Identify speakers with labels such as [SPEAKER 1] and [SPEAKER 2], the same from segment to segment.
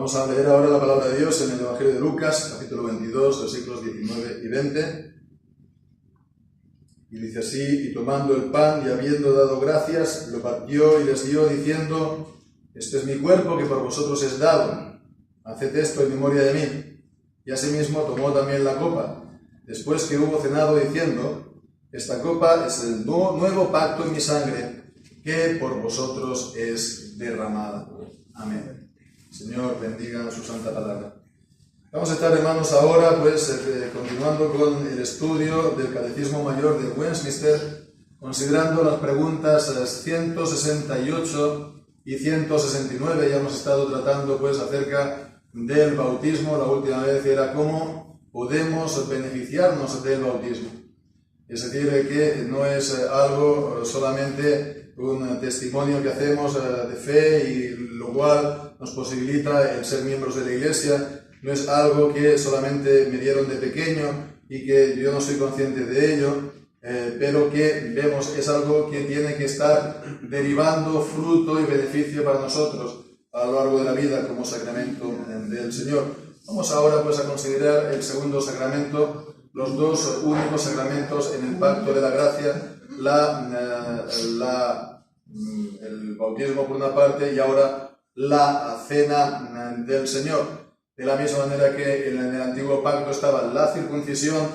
[SPEAKER 1] Vamos a leer ahora la palabra de Dios en el Evangelio de Lucas, capítulo 22, versículos 19 y 20. Y dice así: y tomando el pan y habiendo dado gracias, lo partió y les dio, diciendo: este es mi cuerpo que por vosotros es dado. Haced esto en memoria de mí. Y asimismo tomó también la copa, después que hubo cenado, diciendo: esta copa es el nuevo pacto en mi sangre, que por vosotros es derramada. Amén. Señor, bendiga su santa palabra. Vamos a estar, hermanos, ahora continuando con el estudio del Catecismo Mayor de Westminster, considerando las preguntas 168 y 169. Ya hemos estado tratando acerca del bautismo. La última vez era cómo podemos beneficiarnos del bautismo. Es decir, que no es algo solamente un testimonio que hacemos de fe y lo cual nos posibilita el ser miembros de la Iglesia. No es algo que solamente me dieron de pequeño y que yo no soy consciente de ello, pero que vemos es algo que tiene que estar derivando fruto y beneficio para nosotros a lo largo de la vida como sacramento del Señor. Vamos ahora a considerar el segundo sacramento, los dos únicos sacramentos en el pacto de la gracia, el bautismo por una parte y ahora la cena del Señor. De la misma manera que en el antiguo pacto estaba la circuncisión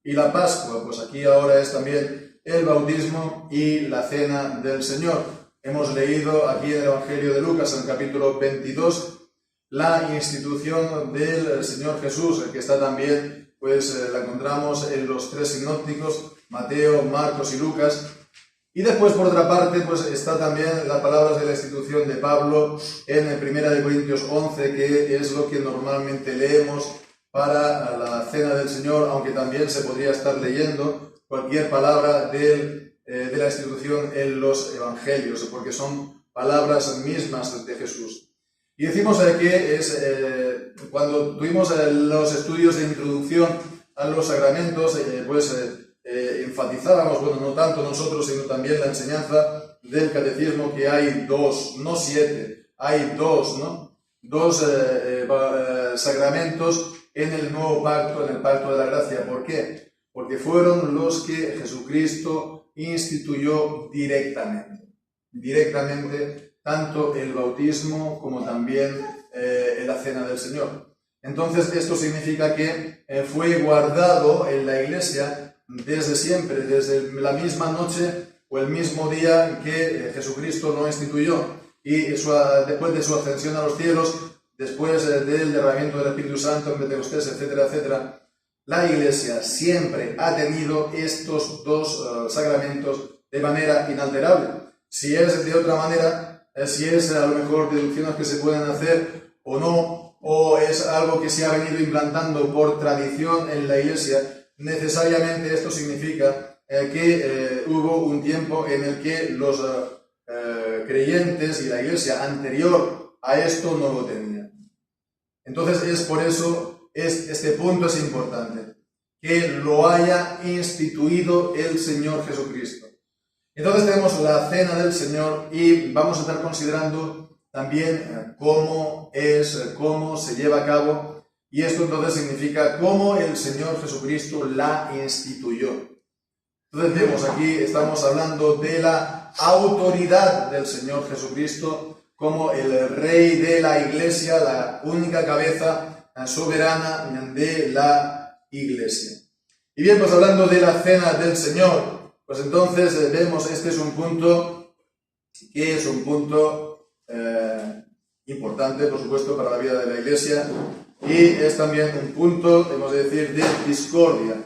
[SPEAKER 1] y la Pascua, pues aquí ahora es también el bautismo y la cena del Señor. Hemos leído aquí en el Evangelio de Lucas, en el capítulo 22, la institución del Señor Jesús, que está también, la encontramos en los tres sinópticos, Mateo, Marcos y Lucas. Y después, por otra parte, está también las palabras de la institución de Pablo en 1 Corintios 11, que es lo que normalmente leemos para la cena del Señor, aunque también se podría estar leyendo cualquier palabra de la institución en los evangelios, porque son palabras mismas de Jesús. Y decimos que es cuando tuvimos los estudios de introducción a los sacramentos, enfatizábamos, no tanto nosotros, sino también la enseñanza del catecismo, que hay dos, no 7, hay dos sacramentos en el nuevo pacto, en el pacto de la gracia. ¿Por qué? Porque fueron los que Jesucristo instituyó directamente, tanto el bautismo como también la cena del Señor. Entonces esto significa que fue guardado en la Iglesia desde siempre, desde la misma noche o el mismo día que Jesucristo lo instituyó, y después de su ascensión a los cielos, después del derramamiento del Espíritu Santo en Pentecostés, etcétera, etcétera, la Iglesia siempre ha tenido estos dos sacramentos de manera inalterable. Si es de otra manera, si es a lo mejor deducciones que se pueden hacer o no, o es algo que se ha venido implantando por tradición en la Iglesia, necesariamente esto significa que hubo un tiempo en el que los creyentes y la Iglesia anterior a esto no lo tenían. Entonces es por eso, este punto es importante, que lo haya instituido el Señor Jesucristo. Entonces tenemos la cena del Señor y vamos a estar considerando también cómo se lleva a cabo. Y esto entonces significa cómo el Señor Jesucristo la instituyó. Entonces vemos aquí, estamos hablando de la autoridad del Señor Jesucristo como el Rey de la Iglesia, la única cabeza soberana de la Iglesia. Y bien, hablando de la cena del Señor, entonces vemos, este es un punto que es un punto importante, por supuesto, para la vida de la Iglesia. Y es también un punto, hemos de decir, de discordia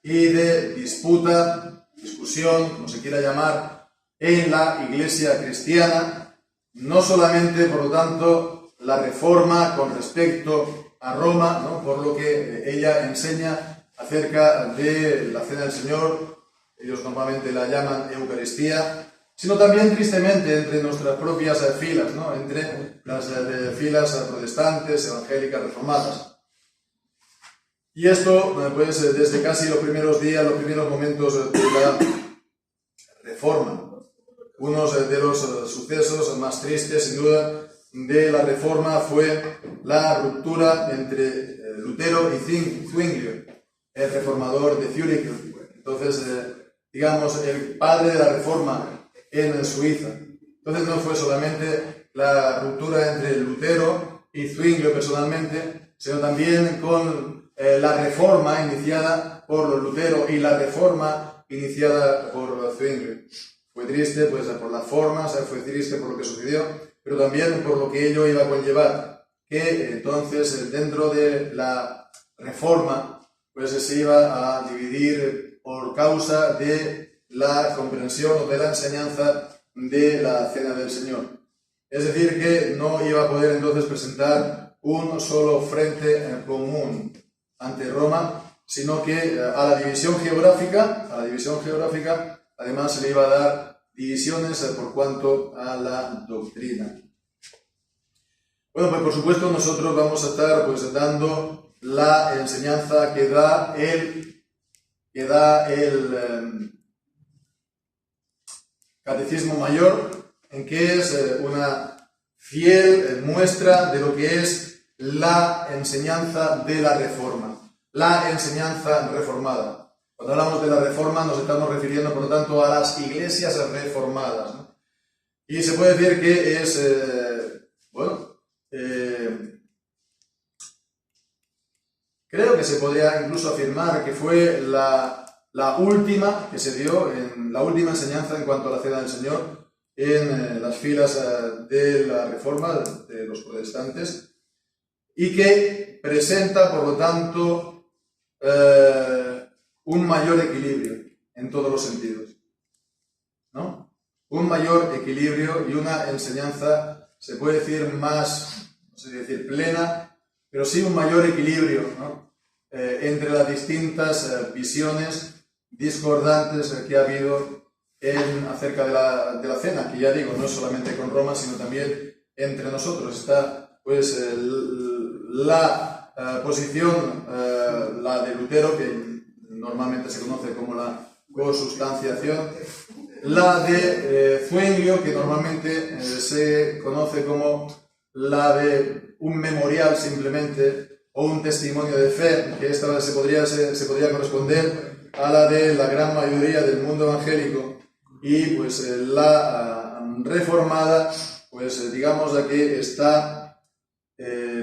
[SPEAKER 1] y de disputa, discusión, como se quiera llamar, en la Iglesia cristiana. No solamente, por lo tanto, la reforma con respecto a Roma, ¿no?, por lo que ella enseña acerca de la cena del Señor, ellos normalmente la llaman Eucaristía, sino también, tristemente, entre nuestras propias filas, ¿no?, entre las filas protestantes, evangélicas, reformadas. Y esto, desde casi los primeros días, los primeros momentos de la Reforma. Unos de los sucesos más tristes, sin duda, de la Reforma fue la ruptura entre Lutero y Zwinglio, el reformador de Zúrich. Entonces, digamos, el padre de la Reforma en Suiza. Entonces no fue solamente la ruptura entre Lutero y Zwinglio personalmente, sino también con la Reforma iniciada por Lutero y la Reforma iniciada por Zwinglio. Fue triste pues por las formas, fue triste por lo que sucedió, pero también por lo que ello iba a conllevar, que entonces dentro de la Reforma pues se iba a dividir por causa de la comprensión o de la enseñanza de la Cena del Señor. Es decir, que no iba a poder entonces presentar un solo frente común ante Roma, sino que a la división geográfica, además se le iba a dar divisiones por cuanto a la doctrina. Bueno, pues por supuesto nosotros vamos a estar pues dando la enseñanza que da el Catecismo Mayor, en que es una fiel muestra de lo que es la enseñanza de la Reforma, la enseñanza reformada. Cuando hablamos de la Reforma nos estamos refiriendo, por lo tanto, a las iglesias reformadas, ¿no? Y se puede decir que es, creo que se podría incluso afirmar que fue la última que se dio, la última enseñanza en cuanto a la Cena del Señor en las filas de la Reforma de los protestantes, y que presenta, por lo tanto, un mayor equilibrio en todos los sentidos, ¿no? Un mayor equilibrio y una enseñanza, se puede decir más, no sé si decir plena, pero sí un mayor equilibrio, ¿no? Entre las distintas visiones discordantes que ha habido acerca de la cena, que ya digo, no es solamente con Roma, sino también entre nosotros. Está pues la posición, la de Lutero, que normalmente se conoce como la consustanciación, la de Zwinglio, que normalmente se conoce como la de un memorial simplemente, o un testimonio de fe, que esta vez se podría corresponder a la de la gran mayoría del mundo evangélico, y pues la reformada, pues digamos aquí está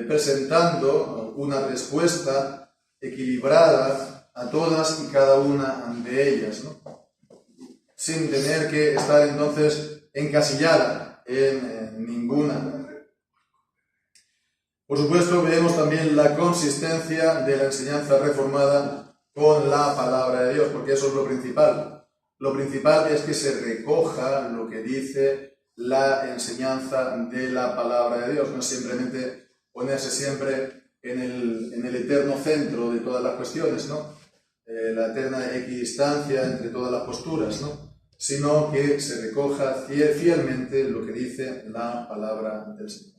[SPEAKER 1] presentando una respuesta equilibrada a todas y cada una de ellas, ¿no? Sin tener que estar entonces encasillada en ninguna. Por supuesto, vemos también la consistencia de la enseñanza reformada con la palabra de Dios, porque eso es lo principal. Lo principal es que se recoja lo que dice la enseñanza de la palabra de Dios, no simplemente ponerse siempre en el eterno centro de todas las cuestiones, ¿no? La eterna equidistancia entre todas las posturas, ¿no? Sino que se recoja fielmente lo que dice la palabra del Señor.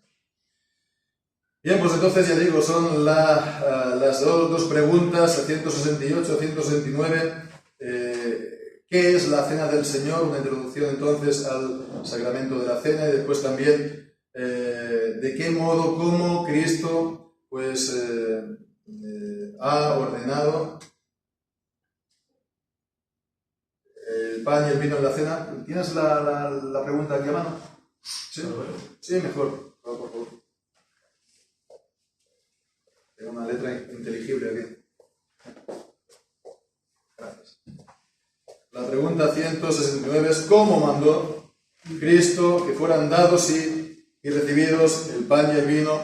[SPEAKER 1] Bien, pues entonces ya digo, son las dos preguntas, 168, 169. ¿Qué es la Cena del Señor? Una introducción entonces al sacramento de la cena, y después también de qué modo, cómo Cristo pues ha ordenado el pan y el vino en la cena. ¿Tienes la pregunta aquí a mano? ¿Sí? Sí, mejor, por favor. Tengo una letra inteligible aquí. Gracias. La pregunta 169 es: ¿cómo mandó Cristo que fueran dados y recibidos el pan y el vino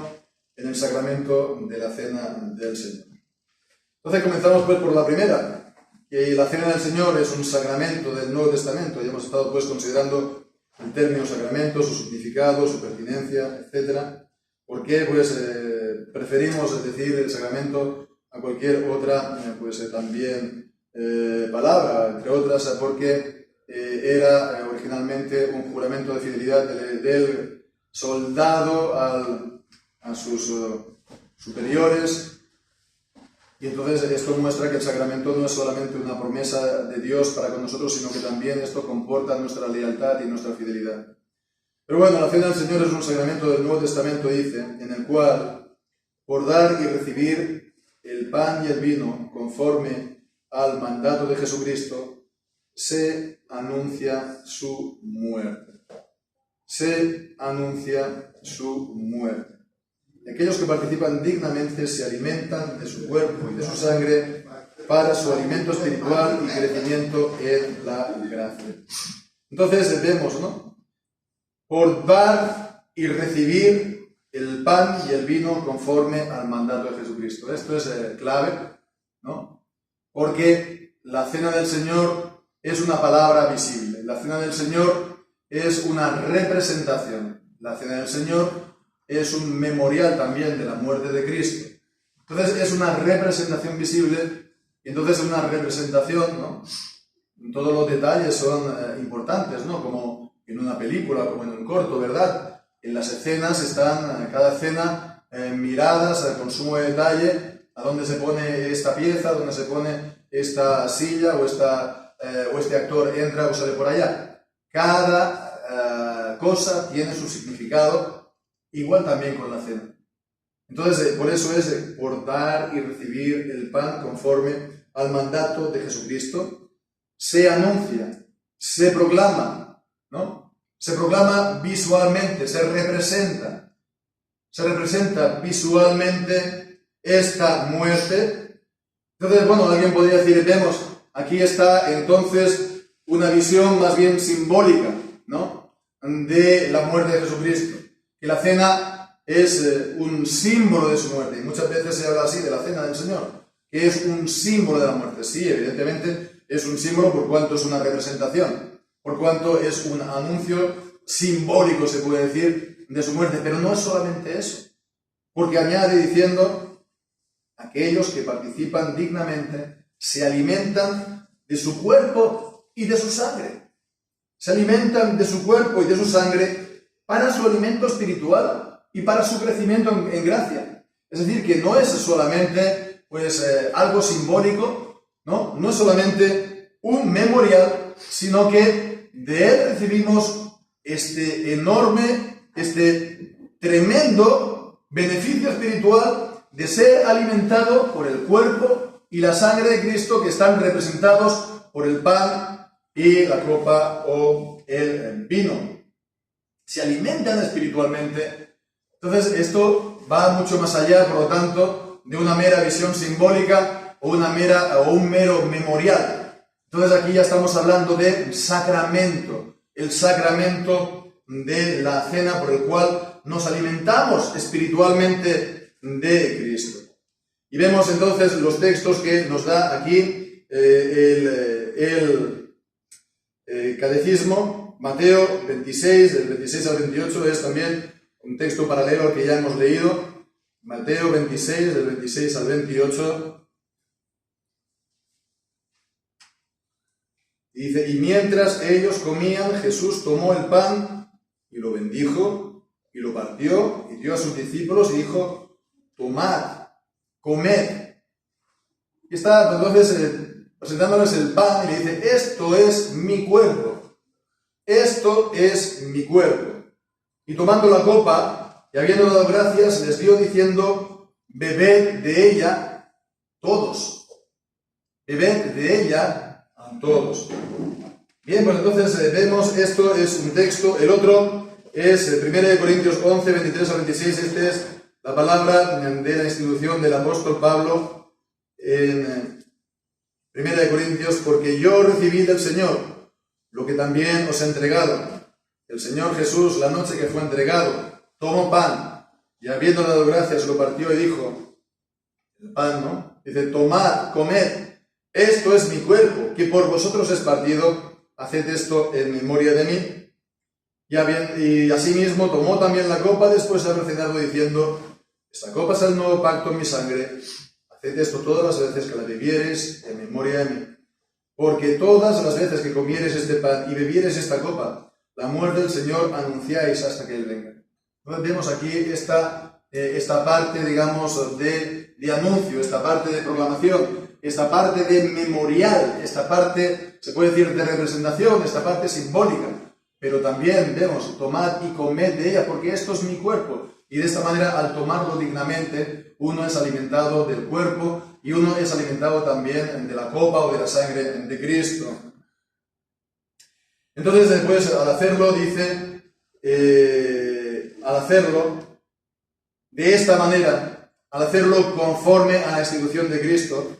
[SPEAKER 1] en el sacramento de la Cena del Señor? Entonces comenzamos pues por la primera, que la Cena del Señor es un sacramento del Nuevo Testamento. Ya hemos estado pues considerando el término sacramento, su significado, su pertinencia, etc. ¿Por qué pues preferimos decir el sacramento a cualquier otra también palabra? Entre otras porque era originalmente un juramento de fidelidad del soldado a sus superiores. Y entonces esto muestra que el sacramento no es solamente una promesa de Dios para con nosotros, sino que también esto comporta nuestra lealtad y nuestra fidelidad. Pero bueno, la cena del Señor es un sacramento del Nuevo Testamento, dice, en el cual, por dar y recibir el pan y el vino conforme al mandato de Jesucristo, se anuncia su muerte. Se anuncia su muerte. Aquellos que participan dignamente se alimentan de su cuerpo y de su sangre para su alimento espiritual y crecimiento en la gracia. Entonces vemos, ¿no? Por dar y recibir el pan y el vino conforme al mandato de Jesucristo. Esto es clave, ¿no? Porque la cena del Señor es una palabra visible. La cena del Señor es una representación. La cena del Señor es un memorial también de la muerte de Cristo. Entonces es una representación visible y entonces es una representación, ¿no? Todos los detalles son importantes, ¿no? Como en una película, como en un corto, ¿verdad? En las escenas están, cada escena, miradas con sumo detalle, a dónde se pone esta pieza, a dónde se pone esta silla o este actor entra o sale por allá. Cada cosa tiene su significado. Igual también con la cena. Entonces, por eso es por dar y recibir el pan conforme al mandato de Jesucristo, se anuncia, se proclama, ¿no? Se proclama visualmente, se representa visualmente esta muerte. Entonces, bueno, alguien podría decir, vemos, aquí está entonces una visión más bien simbólica, ¿no? De la muerte de Jesucristo. Que la cena es un símbolo de su muerte. Y muchas veces se habla así de la cena del Señor, que es un símbolo de la muerte. Sí, evidentemente es un símbolo por cuanto es una representación, por cuanto es un anuncio simbólico, se puede decir, de su muerte. Pero no es solamente eso, porque añade diciendo, aquellos que participan dignamente se alimentan de su cuerpo y de su sangre. Se alimentan de su cuerpo y de su sangre para su alimento espiritual y para su crecimiento en gracia. Es decir, que no es solamente algo simbólico, ¿no? No es solamente un memorial, sino que de él recibimos este enorme, este tremendo beneficio espiritual de ser alimentado por el cuerpo y la sangre de Cristo, que están representados por el pan y la copa o el vino. Se alimentan espiritualmente. Entonces esto va mucho más allá, por lo tanto, de una mera visión simbólica o un mero memorial. Entonces aquí ya estamos hablando de sacramento, el sacramento de la cena por el cual nos alimentamos espiritualmente de Cristo. Y vemos entonces los textos que nos da aquí el catecismo. Mateo 26, del 26 al 28, es también un texto paralelo al que ya hemos leído. Mateo 26, del 26 al 28. Y dice, y mientras ellos comían, Jesús tomó el pan y lo bendijo y lo partió y dio a sus discípulos y dijo, tomad, comed. Y está entonces presentándoles el pan y le dice, esto es mi cuerpo. Esto es mi cuerpo. Y tomando la copa, y habiendo dado gracias, les dio diciendo, bebed de ella todos. Bebed de ella todos. Bien, pues entonces vemos, esto es un texto. El otro es 1 Corintios 11, 23 al 26. Esta es la palabra de la institución del apóstol Pablo en 1 Corintios, porque yo recibí del Señor lo que también os he entregado. El Señor Jesús, la noche que fue entregado, tomó pan, y habiendo dado gracias, lo partió y dijo, el pan, ¿no? Dice, tomad, comed, esto es mi cuerpo, que por vosotros es partido, haced esto en memoria de mí. Y asimismo tomó también la copa después de haber cenado, diciendo, esta copa es el nuevo pacto en mi sangre, haced esto todas las veces que la bebiereis en memoria de mí. Porque todas las veces que comieres este pan y bebieres esta copa, la muerte del Señor anunciáis hasta que Él venga. Entonces vemos aquí esta parte, digamos, de anuncio, esta parte de proclamación, esta parte de memorial, esta parte, se puede decir, de representación, esta parte simbólica. pero también vemos, tomad y comed de ella, porque esto es mi cuerpo. Y de esta manera, al tomarlo dignamente, uno es alimentado del cuerpo y uno es alimentado también de la copa o de la sangre de Cristo. Entonces, después, al hacerlo, dice, al hacerlo de esta manera, al hacerlo conforme a la institución de Cristo,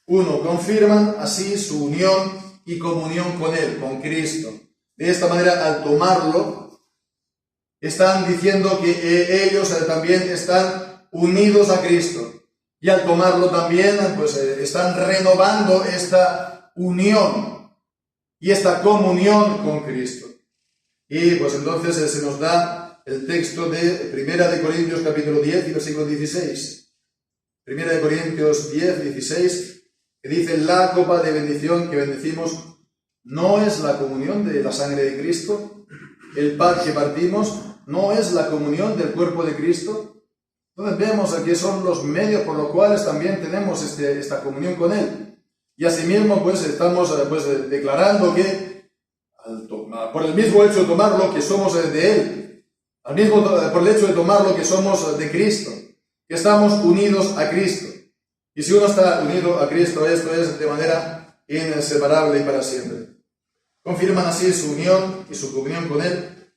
[SPEAKER 1] uno, confirman así su unión y comunión con Él, con Cristo. De esta manera, al tomarlo, están diciendo que ellos también están unidos a Cristo. Y al tomarlo también, pues están renovando esta unión y esta comunión con Cristo. Y pues entonces se nos da el texto de 1 Corintios capítulo 10 y versículo 16. 1 Corintios 10, 16, que dice: la copa de bendición que bendecimos no es la comunión de la sangre de Cristo. El pan que partimos no es la comunión del cuerpo de Cristo. Entonces vemos aquí son los medios por los cuales también tenemos esta comunión con Él. Y asimismo pues estamos declarando que por el mismo hecho de tomarlo que somos de Él, por el hecho de tomarlo que somos de Cristo, que estamos unidos a Cristo. Y si uno está unido a Cristo, esto es de manera inseparable y para siempre. Confirman así su unión y su comunión con Él,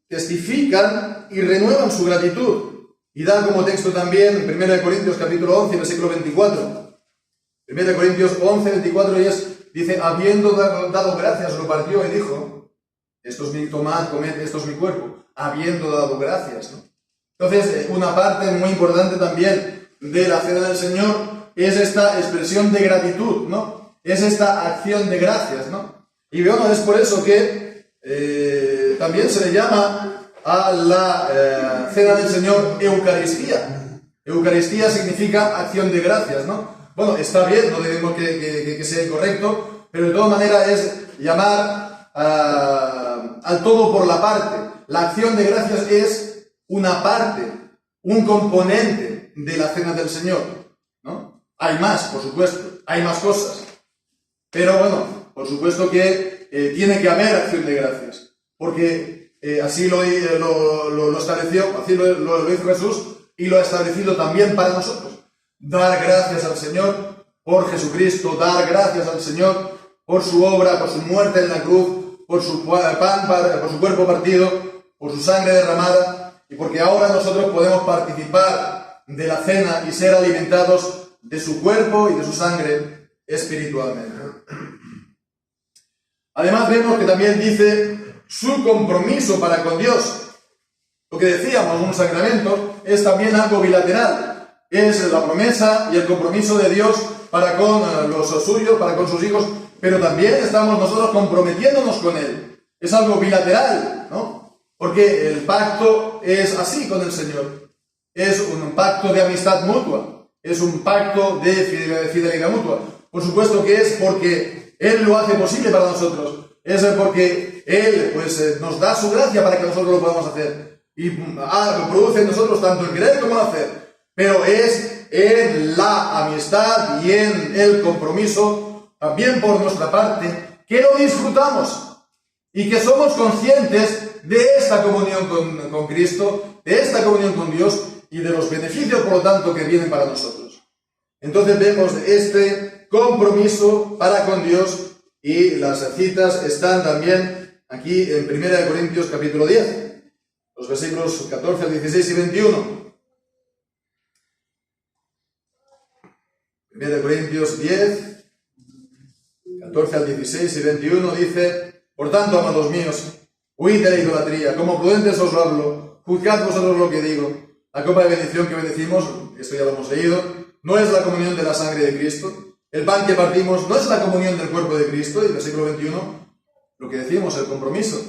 [SPEAKER 1] testifican y renuevan su gratitud. Y da como texto también 1 Corintios capítulo 11, versículo 24. 1 Corintios 11, 24 dice: habiendo dado gracias, lo partió y dijo: esto es mi, tomad, comed, esto es mi cuerpo. Habiendo dado gracias, ¿no? Entonces, una parte muy importante también de la cena del Señor es esta expresión de gratitud, ¿no? Es esta acción de gracias, ¿no? Y bueno, es por eso que también se le llama a la cena del Señor Eucaristía. Eucaristía significa acción de gracias, ¿no? Bueno, está bien, no debemos que sea incorrecto, pero de todas maneras es llamar al todo por la parte. La acción de gracias es una parte, un componente de la cena del Señor, ¿no? Hay más, por supuesto, hay más cosas. Pero bueno, por supuesto que tiene que haber acción de gracias, porque así lo estableció, así lo hizo Jesús y lo ha establecido también para nosotros. Dar gracias al Señor por Jesucristo, dar gracias al Señor por su obra, por su muerte en la cruz, por su por su cuerpo partido, por su sangre derramada, y porque ahora nosotros podemos participar de la cena y ser alimentados de su cuerpo y de su sangre espiritualmente. Además vemos que también dice su compromiso para con Dios. Lo que decíamos, un sacramento es también algo bilateral. Es la promesa y el compromiso de Dios para con los suyos, para con sus hijos, pero también estamos nosotros comprometiéndonos con Él. Es algo bilateral, ¿no? Porque el pacto es así con el Señor. Es un pacto de amistad mutua. Es un pacto de fidelidad mutua. Por supuesto que es porque Él lo hace posible para nosotros. Es porque Él nos da su gracia para que nosotros lo podamos hacer. Y produce en nosotros tanto el querer como el hacer. Pero es en la amistad y en el compromiso, también por nuestra parte, que lo disfrutamos y que somos conscientes de esta comunión con Cristo, de esta comunión con Dios y de los beneficios, por lo tanto, que vienen para nosotros. Entonces vemos este compromiso para con Dios y las citas están también aquí en 1 Corintios capítulo 10, los versículos 14 al 16 y 21. 1 Corintios 10, 14 al 16 y 21 dice: por tanto, amados míos, huid de la idolatría, como prudentes os lo hablo, juzgad vosotros lo que digo. La copa de bendición que bendecimos, esto ya lo hemos leído, no es la comunión de la sangre de Cristo. El pan que partimos no es la comunión del cuerpo de Cristo. Y el versículo 21, lo que decimos, el compromiso.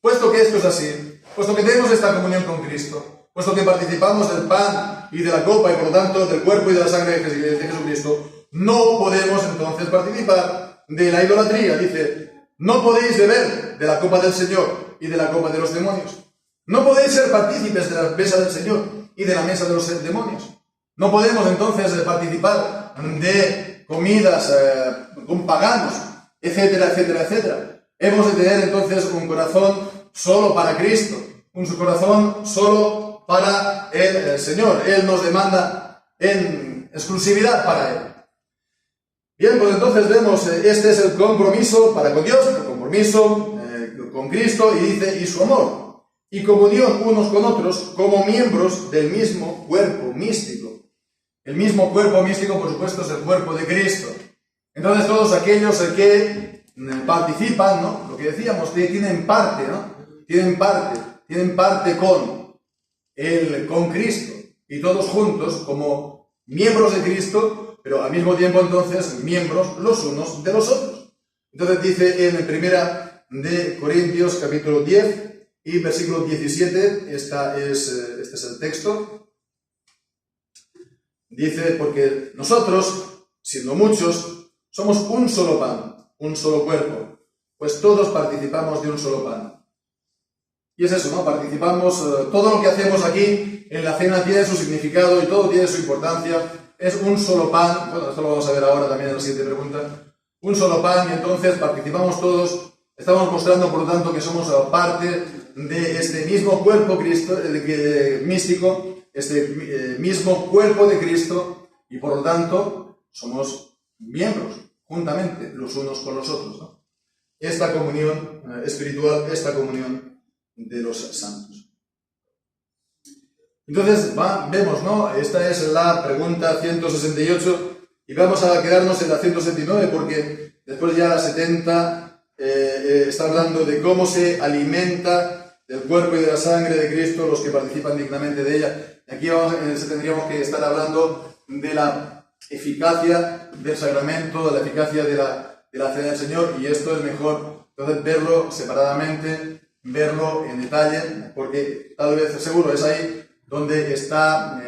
[SPEAKER 1] Puesto que esto es así, puesto que tenemos esta comunión con Cristo, puesto que participamos del pan y de la copa y por lo tanto del cuerpo y de la sangre de Jesucristo, no podemos entonces participar de la idolatría. Dice: no podéis beber de la copa del Señor y de la copa de los demonios. No podéis ser partícipes de la mesa del Señor y de la mesa de los demonios. No podemos entonces participar de comidas con paganos, etcétera, etcétera, etcétera. Hemos de tener entonces un corazón solo para Cristo, un corazón solo para el Señor. Él nos demanda en exclusividad para Él. Bien, pues entonces vemos, este es el compromiso para con Dios, el compromiso con Cristo, y dice, y su amor, y comunión unos con otros como miembros del mismo cuerpo místico. El mismo cuerpo místico, por supuesto, es el cuerpo de Cristo. Entonces todos aquellos que participan, ¿no? Lo que decíamos, que tienen parte, ¿no? Tienen parte con Cristo, y todos juntos como miembros de Cristo, pero al mismo tiempo entonces miembros los unos de los otros. Entonces dice en 1 Corintios capítulo 10 y versículo 17, este es el texto. Dice, porque nosotros, siendo muchos, somos un solo pan, un solo cuerpo, pues todos participamos de un solo pan. Y es eso, ¿no? Participamos, todo lo que hacemos aquí en la cena tiene su significado y todo tiene su importancia. Es un solo pan, bueno, esto lo vamos a ver ahora también en la siguiente pregunta. Un solo pan, y entonces participamos todos, estamos mostrando por lo tanto que somos parte de este mismo cuerpo místico, este mismo cuerpo de Cristo, y por lo tanto somos miembros juntamente los unos con los otros, ¿no? Esta comunión espiritual, esta comunión de los santos. Entonces vemos, ¿no? Esta es la pregunta 168 y vamos a quedarnos en la 169 porque después ya la 70 está hablando de cómo se alimenta del cuerpo y de la sangre de Cristo los que participan dignamente de ella. Aquí tendríamos que estar hablando de la eficacia del sacramento, de la eficacia de la cena del Señor, y esto es mejor entonces verlo separadamente, verlo en detalle, porque tal vez, seguro, es ahí donde está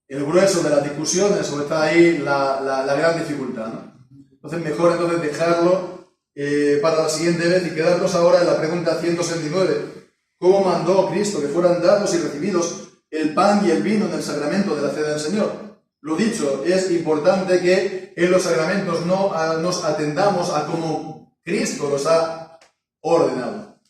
[SPEAKER 1] el grueso de las discusiones, o está ahí la gran dificultad, ¿no? Entonces mejor dejarlo para la siguiente vez y quedarnos ahora en la pregunta 169. ¿Cómo mandó Cristo que fueran dados y recibidos el pan y el vino en el sacramento de la cena del Señor? Lo dicho, es importante que en los sacramentos no nos atendamos a como Cristo los ha ordenado.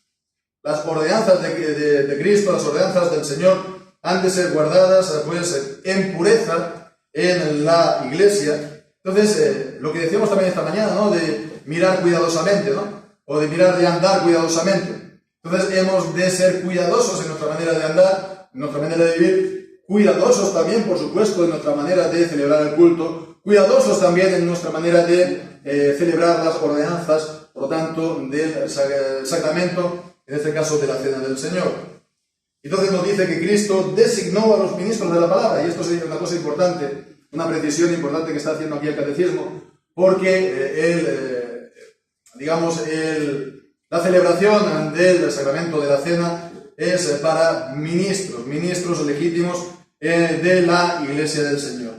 [SPEAKER 1] Las ordenanzas de Cristo, las ordenanzas del Señor, han de ser guardadas pues en pureza en la Iglesia. Entonces, lo que decíamos también esta mañana, ¿no? De mirar cuidadosamente, ¿no? O de andar cuidadosamente. Entonces, hemos de ser cuidadosos en nuestra manera de andar, en nuestra manera de vivir, cuidadosos también, por supuesto, en nuestra manera de celebrar el culto, cuidadosos también en nuestra manera de celebrar las ordenanzas, por lo tanto, del sacramento, en este caso de la cena del Señor. Entonces nos dice que Cristo designó a los ministros de la palabra, y esto es una cosa importante, una precisión importante que está haciendo aquí el catecismo, porque la celebración del sacramento de la cena es para ministros legítimos de la Iglesia del Señor.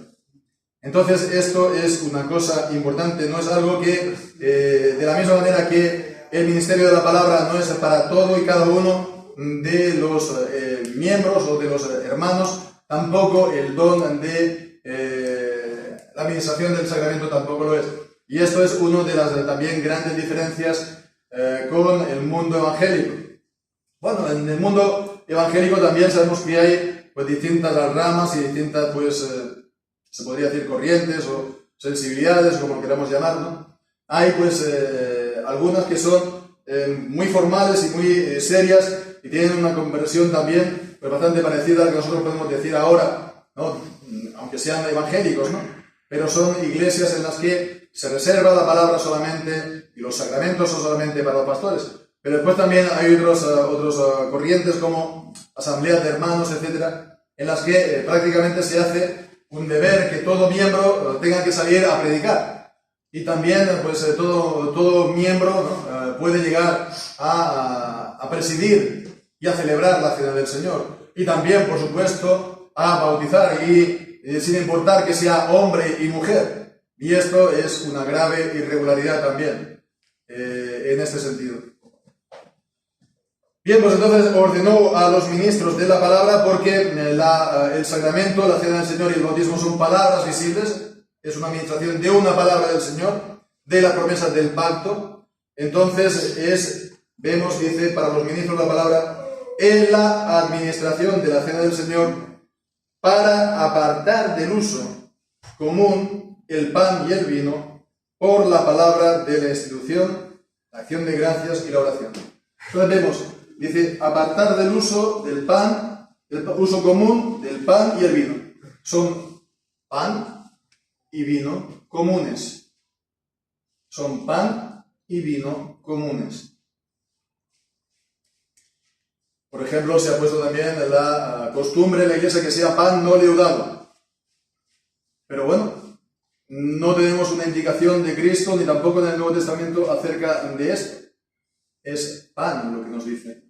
[SPEAKER 1] Entonces esto es una cosa importante, no es algo que, de la misma manera que el ministerio de la palabra no es para todo y cada uno de los miembros o de los hermanos, tampoco el don de la administración del sacramento tampoco lo es. Y esto es una de las también grandes diferencias con el mundo evangélico. Bueno, en el mundo evangélico también sabemos que hay pues distintas ramas y distintas, pues, se podría decir corrientes o sensibilidades, como queramos llamar, ¿no? Hay pues algunas que son muy formales y muy serias y tienen una conversión también pues, bastante parecida a la que nosotros podemos decir ahora, ¿no? Aunque sean evangélicos, ¿no? Pero son iglesias en las que se reserva la palabra solamente y los sacramentos son solamente para los pastores. Pero después también hay otros corrientes como asambleas de hermanos, etcétera, en las que prácticamente se hace un deber que todo miembro tenga que salir a predicar. Y también pues todo miembro, ¿no? Puede llegar a presidir y a celebrar la cena del Señor. Y también, por supuesto, a bautizar, y sin importar que sea hombre y mujer. Y esto es una grave irregularidad también en este sentido. Bien, pues entonces ordenó a los ministros de la palabra porque el sacramento, la cena del Señor y el bautismo son palabras visibles, es una administración de una palabra del Señor, de las promesas del pacto. Entonces es vemos, dice, para los ministros la palabra, en la administración de la cena del Señor, para apartar del uso común el pan y el vino por la palabra de la institución, la acción de gracias y la oración. Entonces vemos, dice, apartar del uso del pan, el uso común del pan y el vino. Son pan y vino comunes. Son pan y vino comunes. Por ejemplo, se ha puesto también la costumbre en la iglesia que sea pan no leudado. Pero bueno, no tenemos una indicación de Cristo ni tampoco en el Nuevo Testamento acerca de esto. Es pan lo que nos dice.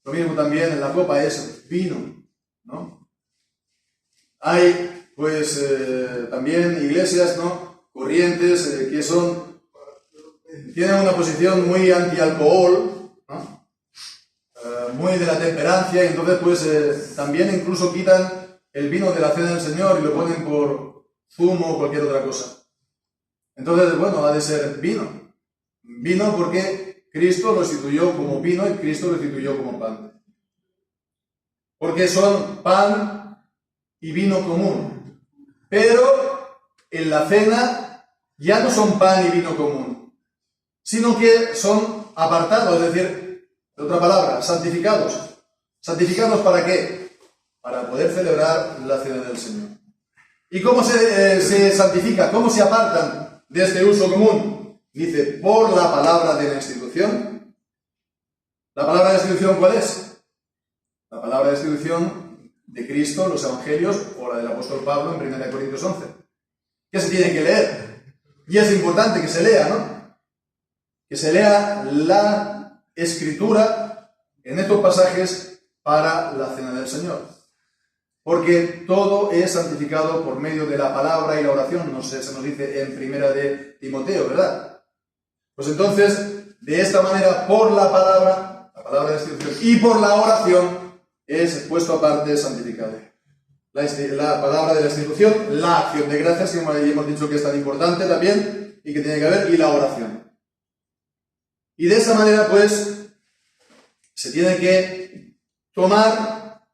[SPEAKER 1] Lo mismo también en la copa es vino, ¿no? Hay, pues, también iglesias, ¿no? Corrientes que tienen una posición muy anti-alcohol, ¿no? Muy de la temperancia, y entonces, pues, también incluso quitan el vino de la cena del Señor y lo ponen por zumo o cualquier otra cosa. Entonces, bueno, ha de ser vino. Vino porque Cristo lo instituyó como vino y Cristo lo instituyó como pan. Porque son pan y vino común. Pero en la cena ya no son pan y vino común, sino que son apartados, es decir, de otra palabra, santificados. ¿Santificados para qué? Para poder celebrar la cena del Señor. ¿Y cómo se santifica? ¿Cómo se apartan de este uso común? Dice, por la palabra de la institución. ¿La palabra de la institución cuál es? La palabra de la institución de Cristo, los evangelios, o la del apóstol Pablo en 1 Corintios 11. ¿Qué se tiene que leer? Y es importante que se lea, ¿no? Que se lea la Escritura en estos pasajes para la cena del Señor. Porque todo es santificado por medio de la palabra y la oración, no sé, se nos dice en 1 de Timoteo, ¿verdad? Pues entonces, de esta manera, por la palabra de la institución y por la oración, es puesto aparte, santificado. La palabra de la institución, la acción de gracias, que hemos dicho que es tan importante también, y que tiene que haber, y la oración. Y de esa manera, pues, se tiene que tomar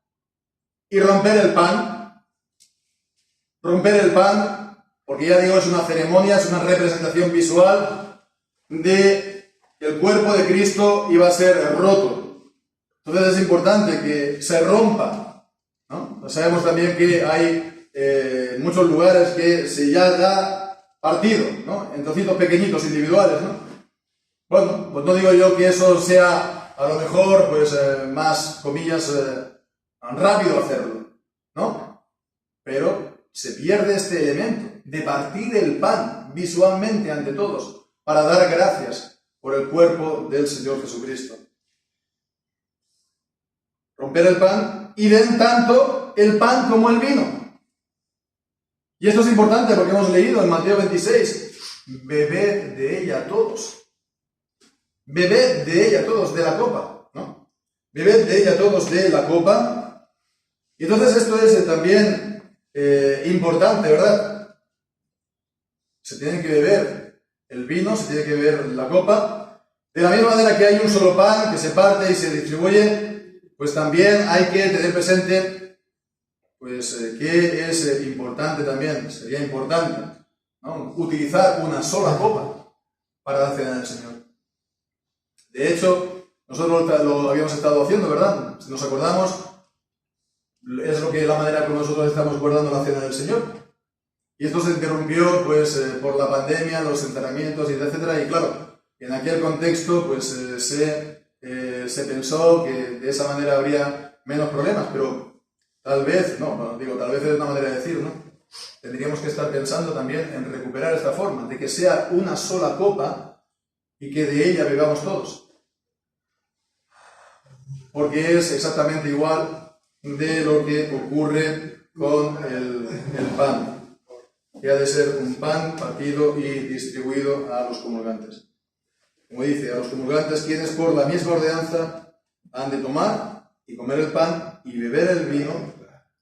[SPEAKER 1] y romper el pan. Romper el pan, porque ya digo, es una ceremonia, es una representación visual de que el cuerpo de Cristo iba a ser roto. Entonces es importante que se rompa, ¿no? Pues sabemos también que hay muchos lugares que se ya da partido, ¿no? En trocitos pequeñitos, individuales, ¿no? Bueno, pues no digo yo que eso sea a lo mejor, pues, más, comillas, rápido hacerlo, ¿no? Pero se pierde este elemento de partir el pan visualmente ante todos para dar gracias por el cuerpo del Señor Jesucristo. Romper el pan y den tanto el pan como el vino. Y esto es importante porque hemos leído en Mateo 26, bebed de ella todos. Bebed de ella todos, de la copa, ¿no? Bebed de ella todos de la copa. Y entonces esto es también importante, ¿verdad? Se tiene que beber el vino, se tiene que beber la copa. De la misma manera que hay un solo pan que se parte y se distribuye, pues también hay que tener presente, pues, que es importante también, sería importante, ¿no? Utilizar una sola copa para la cena del Señor. De hecho, nosotros lo habíamos estado haciendo, ¿verdad? Si nos acordamos, es la manera como nosotros estamos guardando la cena del Señor. Y esto se interrumpió, pues, por la pandemia, los enterramientos, etc. Y claro, en aquel contexto, pues, se pensó que de esa manera habría menos problemas, pero tal vez, tal vez es una manera de decir, ¿no? Tendríamos que estar pensando también en recuperar esta forma, de que sea una sola copa y que de ella bebamos todos. Porque es exactamente igual de lo que ocurre con el pan, que ha de ser un pan partido y distribuido a los comulgantes. Como dice, a los comulgantes, quienes por la misma ordenanza han de tomar y comer el pan y beber el vino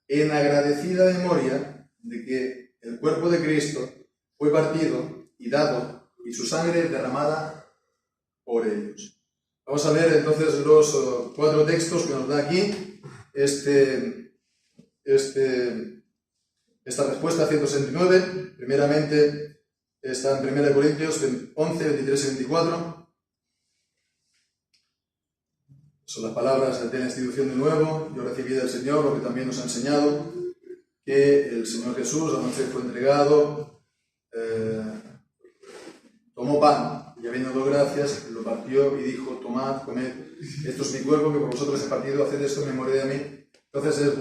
[SPEAKER 1] en agradecida memoria de que el cuerpo de Cristo fue partido y dado y su sangre derramada por ellos. Vamos a ver entonces los 4 textos que nos da aquí esta respuesta 169. Primeramente está en 1 Corintios 11, 23 y 24. Son las palabras de la institución de nuevo. Yo recibí del Señor lo que también nos ha enseñado, que el Señor Jesús, la noche que fue entregado, tomó pan y habiendo dado gracias, lo partió y dijo: tomad, comed, esto es mi cuerpo que por vosotros he partido, haced esto en memoria de mí. Entonces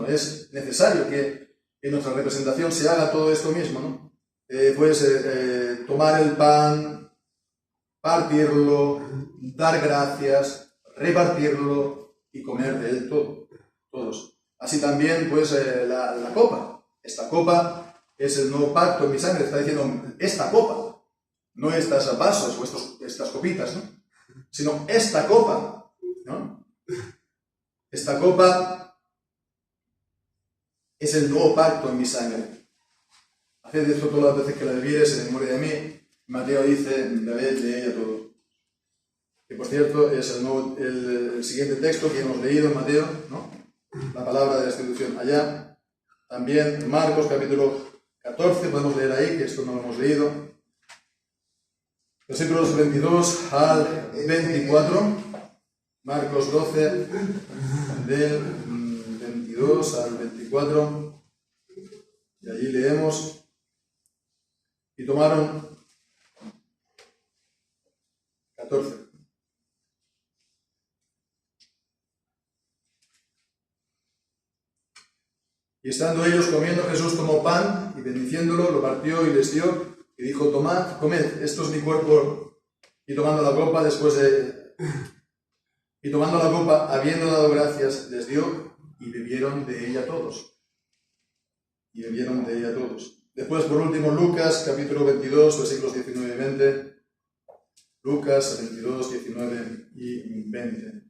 [SPEAKER 1] es necesario que en nuestra representación se haga todo esto mismo, ¿no? Tomar el pan, partirlo, dar gracias, repartirlo y comer de él todos. Así también, la copa. Esta copa es el nuevo pacto en mi sangre. Está diciendo esta copa, no estos vasos o estas copitas, ¿no? Sino esta copa, ¿no? Esta copa es el nuevo pacto en mi sangre. Haced esto todas las veces que la bebieres en memoria de mí. Mateo dice: bebed de ella todo. Que por cierto es el siguiente texto que hemos leído en Mateo, ¿no? La palabra de la institución. Allá también Marcos capítulo 14, podemos leer ahí, que esto no lo hemos leído. Versículos 22 al 24. Marcos 12, del 22 al 24. Y allí leemos: y tomaron 14. Y estando ellos comiendo, Jesús tomó pan y bendiciéndolo, lo partió y les dio, y dijo: tomad, comed, esto es mi cuerpo. Y tomando la copa, habiendo dado gracias, les dio, y bebieron de ella todos. Después, por último, Lucas, capítulo 22, versículos 19 y 20. Lucas 22, 19 y 20.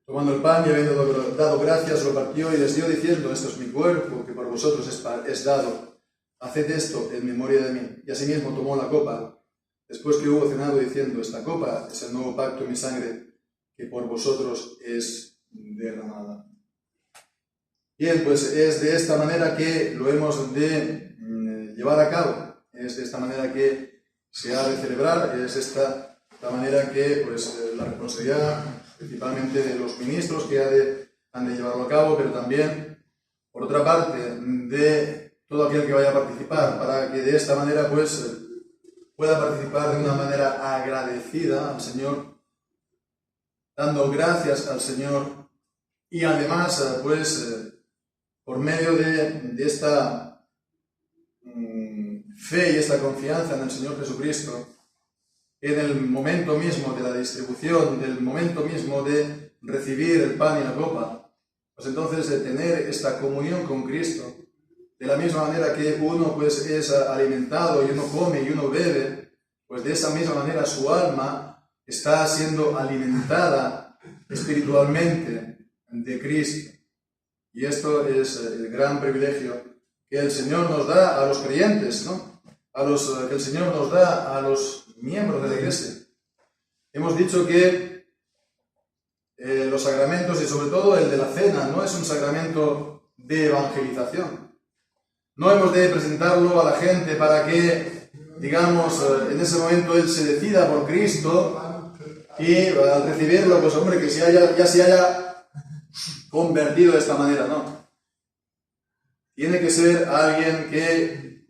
[SPEAKER 1] Tomando el pan y habiendo dado gracias, lo partió y les dio, diciendo: esto es mi cuerpo, que por vosotros es dado. Haced esto en memoria de mí. Y asimismo tomó la copa, después que hubo cenado, diciendo: esta copa es el nuevo pacto en mi sangre, que por vosotros es derramada. Bien, pues es de esta manera que lo hemos de llevar a cabo. Es de esta manera que se ha de celebrar. Es esta la manera que la responsabilidad principalmente de los ministros que han de llevarlo a cabo, pero también, por otra parte, de todo aquel que vaya a participar, para que de esta manera pueda participar de una manera agradecida al Señor, dando gracias al Señor, y además, por medio de esta fe y esta confianza en el Señor Jesucristo, en el momento mismo de la distribución, del momento mismo de recibir el pan y la copa, pues entonces de tener esta comunión con Cristo, de la misma manera que uno es alimentado y uno come y uno bebe, pues de esa misma manera su alma está siendo alimentada espiritualmente de Cristo. Y esto es el gran privilegio que el Señor nos da a los creyentes, ¿no? Que el Señor nos da a los miembros de la Iglesia. Hemos dicho que los sacramentos, y sobre todo el de la cena, no es un sacramento de evangelización. No hemos de presentarlo a la gente para que, digamos, en ese momento él se decida por Cristo y al recibirlo, pues hombre, que ya se haya convertido de esta manera, no. Tiene que ser alguien que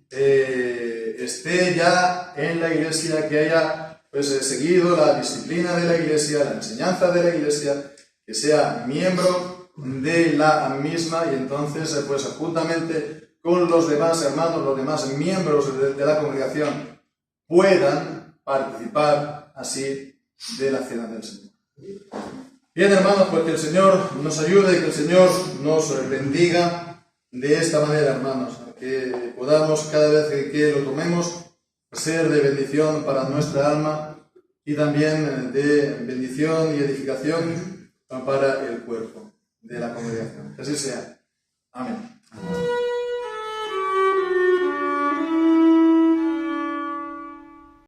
[SPEAKER 1] esté ya en la Iglesia, que haya seguido la disciplina de la Iglesia, la enseñanza de la Iglesia, que sea miembro de la misma, y entonces juntamente con los demás hermanos, los demás miembros de la congregación, puedan participar así de la cena del Señor. Bien, hermanos, pues que el Señor nos ayude, que el Señor nos bendiga de esta manera, hermanos, que podamos cada vez que lo tomemos ser de bendición para nuestra alma y también de bendición y edificación para el cuerpo de la congregación. Que así sea. Amén.